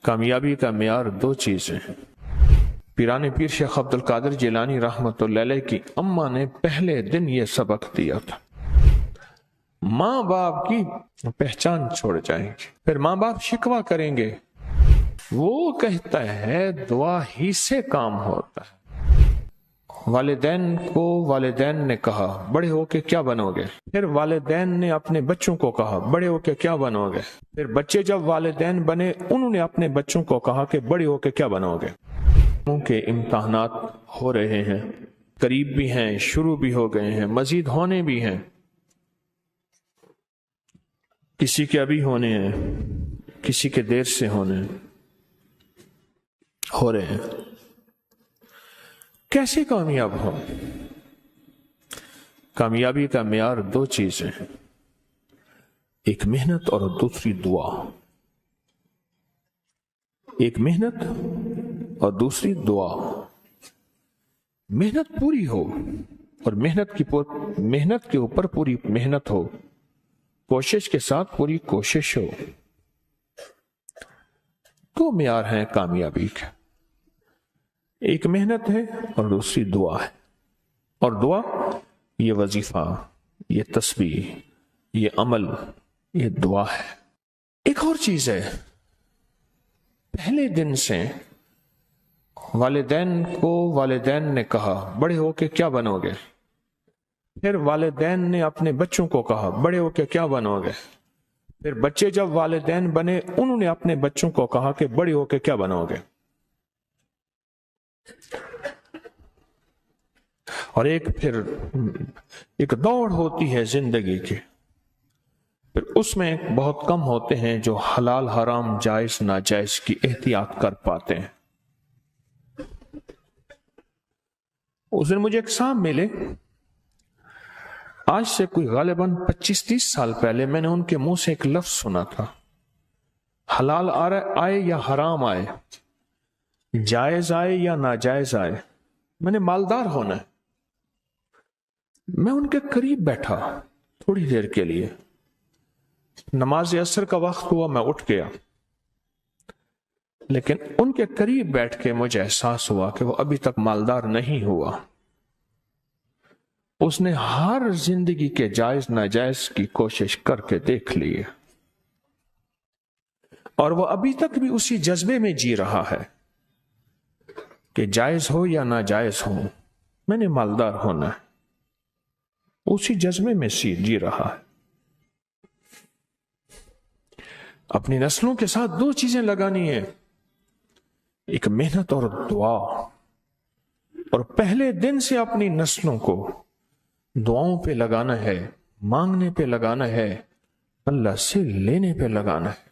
کامیابی کا معیار دو چیزیں۔ پیران پیر شیخ عبد القادر جیلانی رحمۃ اللہ علیہ کی اماں نے پہلے دن یہ سبق دیا تھا، ماں باپ کی پہچان چھوڑ جائیں گے، پھر ماں باپ شکوہ کریں گے، وہ کہتا ہے دعا ہی سے کام ہوتا ہے۔ والدین کو والدین نے کہا بڑے ہو کے کیا بنو گے، پھر والدین نے اپنے بچوں کو کہا بڑے ہو کے کیا بنو گے، پھر بچے جب والدین بنے انہوں نے اپنے بچوں کو کہا کہ بڑے ہو کے کیا بنو گے۔ کے امتحانات ہو رہے ہیں، قریب بھی ہیں، شروع بھی ہو گئے ہیں، مزید ہونے بھی ہیں، کسی کے ابھی ہونے ہیں، کسی کے دیر سے ہونے ہو رہے ہیں۔ کیسے کامیاب ہو؟ کامیابی کا معیار دو چیزیں، ایک محنت اور دوسری دعا۔ ایک محنت اور دوسری دعا۔ محنت پوری ہو اور محنت کے اوپر پوری محنت ہو، کوشش کے ساتھ پوری کوشش ہو، تو معیار ہیں کامیابی کا۔ ایک محنت ہے اور دوسری دعا ہے، اور دعا یہ وظیفہ، یہ تسبیح، یہ عمل، یہ دعا ہے۔ ایک اور چیز ہے، پہلے دن سے والدین نے کہا بڑے ہو کے کیا بنو گے، پھر والدین نے اپنے بچوں کو کہا بڑے ہو کے کیا بنو گے، پھر بچے جب والدین بنے انہوں نے اپنے بچوں کو کہا کہ بڑے ہو کے کیا بنو گے۔ اور ایک دوڑ ہوتی ہے زندگی کی، پھر اس میں بہت کم ہوتے ہیں جو حلال حرام جائز ناجائز کی احتیاط کر پاتے ہیں۔ اس دن مجھے ایک صاحب ملے، آج سے کوئی غالباً 25-30 سال پہلے میں نے ان کے منہ سے ایک لفظ سنا تھا، حلال آئے یا حرام آئے، جائز آئے یا ناجائز آئے، میں نے مالدار ہونا ہے۔ میں ان کے قریب بیٹھا تھوڑی دیر کے لیے، نماز عصر کا وقت ہوا، میں اٹھ گیا، لیکن ان کے قریب بیٹھ کے مجھے احساس ہوا کہ وہ ابھی تک مالدار نہیں ہوا۔ اس نے ہر زندگی کے جائز ناجائز کی کوشش کر کے دیکھ لی ہے، اور وہ ابھی تک بھی اسی جذبے میں جی رہا ہے کہ جائز ہو یا ناجائز ہو میں نے مالدار ہونا ہے، اسی جذبے میں جی رہا ہے۔ اپنی نسلوں کے ساتھ دو چیزیں لگانی ہیں، ایک محنت اور دعا، اور پہلے دن سے اپنی نسلوں کو دعاؤں پہ لگانا ہے، مانگنے پہ لگانا ہے، اللہ سے لینے پہ لگانا ہے۔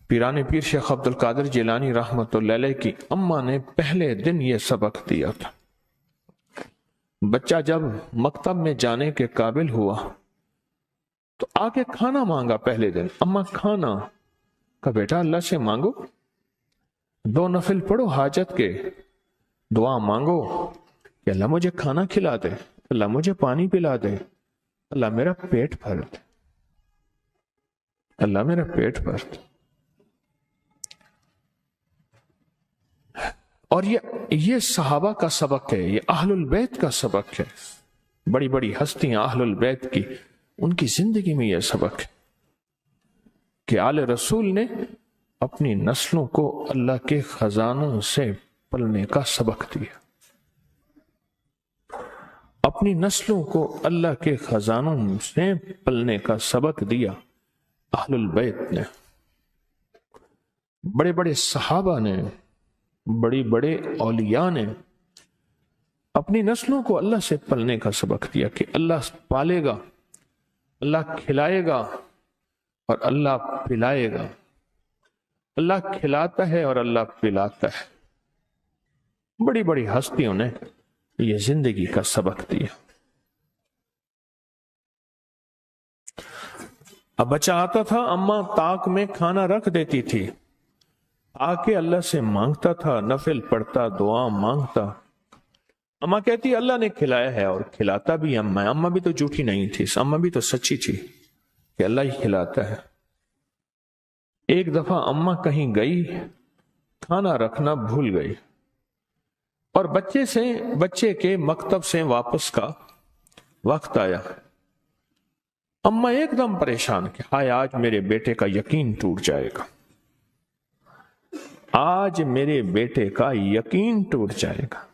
پیران پیر شیخ عبد القادر جیلانی رحمۃ اللہ علیہ کی اماں نے پہلے دن یہ سبق دیا تھا۔ بچہ جب مکتب میں جانے کے قابل ہوا تو آ کے کھانا مانگا پہلے دن، اماں کھانا، کہا بیٹا اللہ سے مانگو، 2 نفل پڑھو حاجت کے، دعا مانگو کہ اللہ مجھے کھانا کھلا دے، اللہ مجھے پانی پلا دے، اللہ میرا پیٹ بھر دے، اللہ میرا پیٹ بھر دے۔ اور یہ صحابہ کا سبق ہے، یہ اہل البیت کا سبق ہے، بڑی بڑی ہستیاں اہل البیت کی، ان کی زندگی میں یہ سبق ہے کہ آل رسول نے اپنی نسلوں کو اللہ کے خزانوں سے پلنے کا سبق دیا، اپنی نسلوں کو اللہ کے خزانوں سے پلنے کا سبق دیا اہل البیت نے۔ بڑے بڑے صحابہ نے، بڑی بڑے اولیاء نے اپنی نسلوں کو اللہ سے پلنے کا سبق دیا کہ اللہ پالے گا، اللہ کھلائے گا اور اللہ پلائے گا، اللہ کھلاتا ہے اور اللہ پلاتا ہے۔ بڑی بڑی ہستیوں نے یہ زندگی کا سبق دیا۔ اب بچہ آتا تھا، اماں طاق میں کھانا رکھ دیتی تھی، آ کے اللہ سے مانگتا تھا، نفل پڑھتا، دعا مانگتا، اماں کہتی اللہ نے کھلایا ہے اور کھلاتا بھی اماں بھی تو جھوٹی نہیں تھی، اماں بھی تو سچی تھی کہ اللہ ہی کھلاتا ہے۔ ایک دفعہ اماں کہیں گئی، کھانا رکھنا بھول گئی، اور بچے کے مکتب سے واپس کا وقت آیا۔ اماں ایک دم پریشان کہ ہائے آج میرے بیٹے کا یقین ٹوٹ جائے گا، آج میرے بیٹے کا یقین ٹوٹ جائے گا۔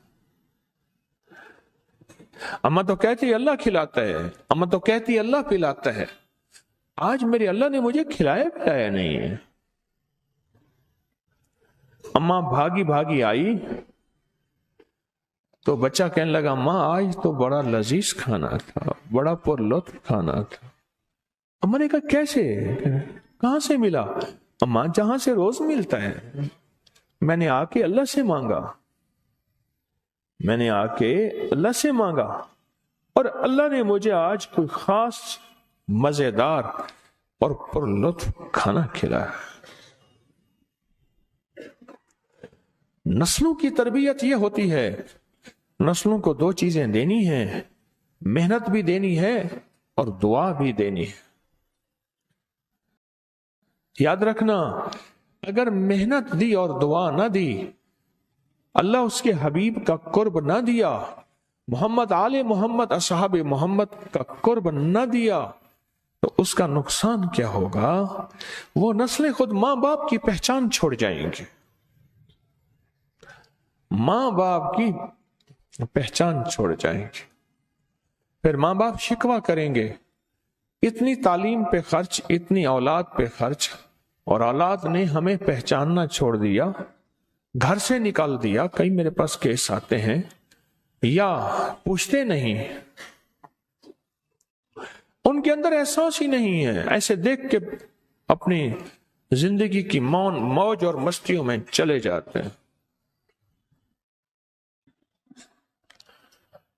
اماں تو کہتی اللہ کھلاتا ہے، اماں تو کہتی اللہ پلاتا ہے، آج میرے اللہ نے مجھے کھلایا پلایا نہیں ہے۔ اماں بھاگی بھاگی آئی تو بچہ کہنے لگا ماں آج تو بڑا لذیذ کھانا تھا، بڑا پر لطف کھانا تھا۔ اماں نے کہا کیسے، کہاں سے ملا؟ اماں جہاں سے روز ملتا ہے، میں نے آ کے اللہ سے مانگا، میں نے آ کے اللہ سے مانگا، اور اللہ نے مجھے آج کوئی خاص مزیدار اور پر لطف کھانا کھلایا۔ نسلوں کی تربیت یہ ہوتی ہے، نسلوں کو دو چیزیں دینی ہیں، محنت بھی دینی ہے اور دعا بھی دینی ہے۔ یاد رکھنا، اگر محنت دی اور دعا نہ دی، اللہ اس کے حبیب کا قرب نہ دیا، محمد آل محمد اصحاب محمد کا قرب نہ دیا، تو اس کا نقصان کیا ہوگا؟ وہ نسلیں خود ماں باپ کی پہچان چھوڑ جائیں گے، ماں باپ کی پہچان چھوڑ جائیں گے۔ پھر ماں باپ شکوہ کریں گے، اتنی تعلیم پہ خرچ، اتنی اولاد پہ خرچ، اور اولاد نے ہمیں پہچاننا چھوڑ دیا، گھر سے نکال دیا۔ کئی میرے پاس کیس آتے ہیں، یا پوچھتے نہیں، ان کے اندر احساس ہی نہیں ہے، ایسے دیکھ کے اپنی زندگی کی موج اور مستیوں میں چلے جاتے ہیں۔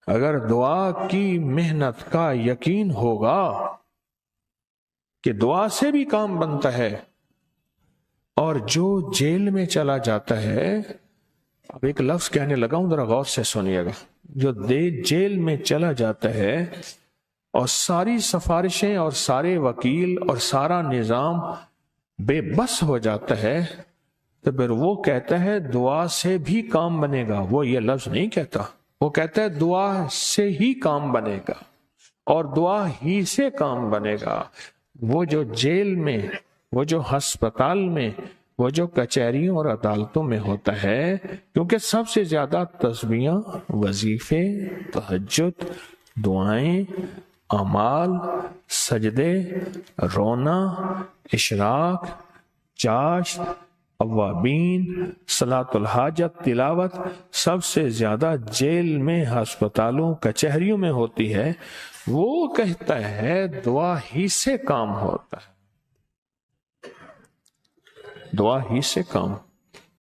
اگر دعا کی محنت کا یقین ہوگا کہ دعا سے بھی کام بنتا ہے، اور جو جیل میں چلا جاتا ہے، اب ایک لفظ کہنے لگا ہوں، ذرا غور سے سنیے گا، جو جیل میں چلا جاتا ہے اور ساری سفارشیں اور سارے وکیل اور سارا نظام بے بس ہو جاتا ہے، تو پھر وہ کہتا ہے دعا سے بھی کام بنے گا۔ وہ یہ لفظ نہیں کہتا، وہ کہتا ہے دعا سے ہی کام بنے گا، اور دعا ہی سے کام بنے گا۔ وہ جو جیل میں، وہ جو ہسپتال میں، وہ جو کچہریوں اور عدالتوں میں ہوتا ہے، کیونکہ سب سے زیادہ تسبیحاں، وظیفے، تہجد، دعائیں، اعمال، سجدے، رونا، اشراق، چاشت، اوابین، صلاۃ الحاجت، تلاوت، سب سے زیادہ جیل میں، ہسپتالوں، کچہریوں میں ہوتی ہے۔ وہ کہتا ہے دعا ہی سے کام ہوتا ہے، دعا ہی سے کام